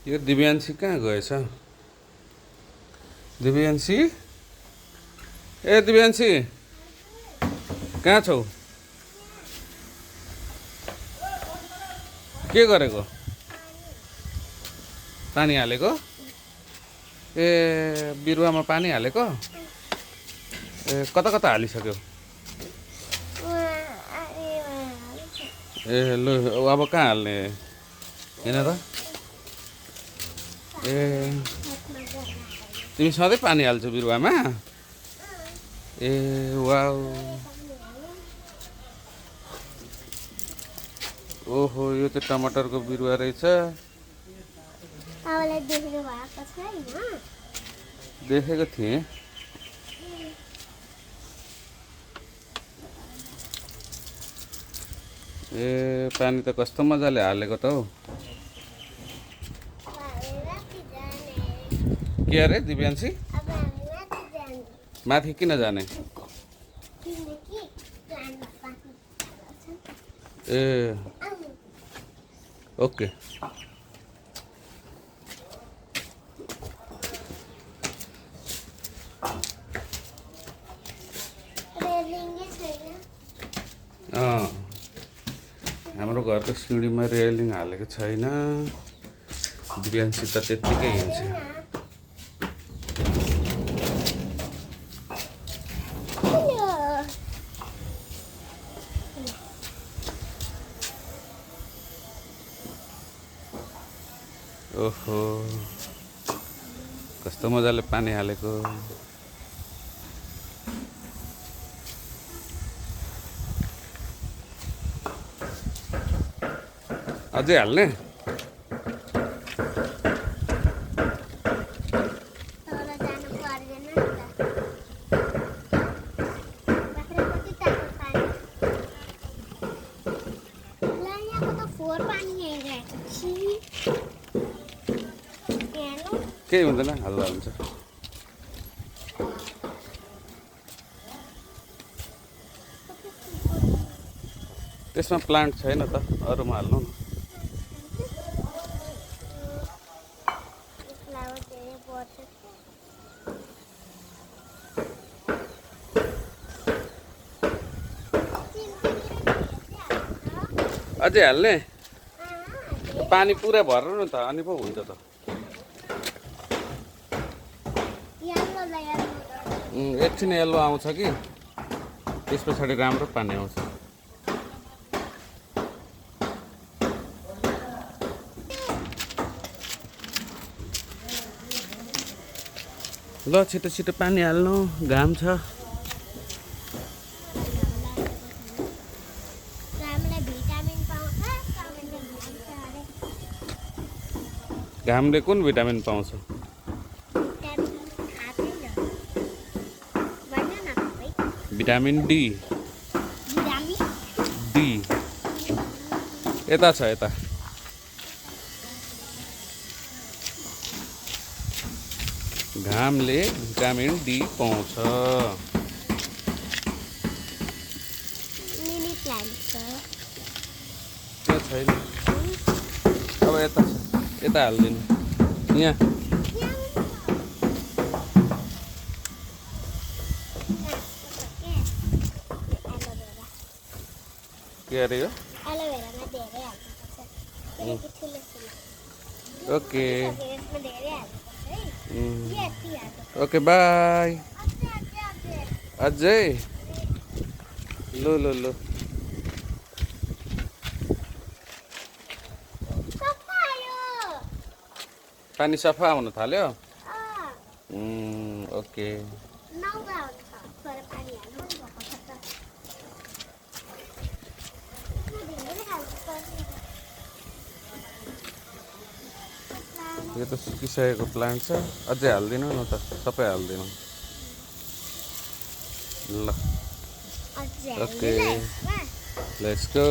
यो दिव्यान्सी कहाँ गएछ? दिव्यान्सी, ए दिव्यान्सी कहाँ छौ? के गरेको? पानी हालेको? ए बिरुवामा पानी हालेको? ए कता कता हालिसक्यो? ए लु अब कहाँ हाल्ने? हेर त। ए तिमी सधैँ पानी हाल्छौ बिरुवामा? ए वाउ, ओहो यो त टमाटरको बिरुवा रहेछ। देखेको थिएँ। ए पानी त कस्तो मजाले हालेको त हौ। के अरे दिव्यान्सी? माथि किन जाने? ए ओके। हाम्रो घरको सिँढीमा रेलिङ हालेको छैन। दिव्यान्सी त त्यत्तिकै हिँड्छ। ओहो कस्तो मजाले पानी हालेको। अझै हाल्ने? केही हुँदैन, हल्ला हुन्छ। त्यसमा प्लान्ट छैन त, अरूमा हाल्नु न। अझै हाल्ने? पानी पुरा भर्नु न त, अनि पो हुन्छ त। एकछिन यल्लो आउँछ कि त्यस पछाडि राम्रो पानी आउँछ। ल छिटो छिटो पानी हाल्नु, घाम छ। घामले कुन भिटामिन पाउँछ? Vitamin D. डी यता छ, यता। घामले भिटामिन डी पाउँछ। त्यो छैन। अब यता छ, यता हालिदिनु। यहाँ के अरे यो? Okay okay by. अझै लु लु लु। पानी सफा हुन थाल्यो। ओके। यो त सुकिसकेको प्लान्ट छ। अझै हालिदिनु न त, सबै हालिदिनु। ल ओके लेट्स गो।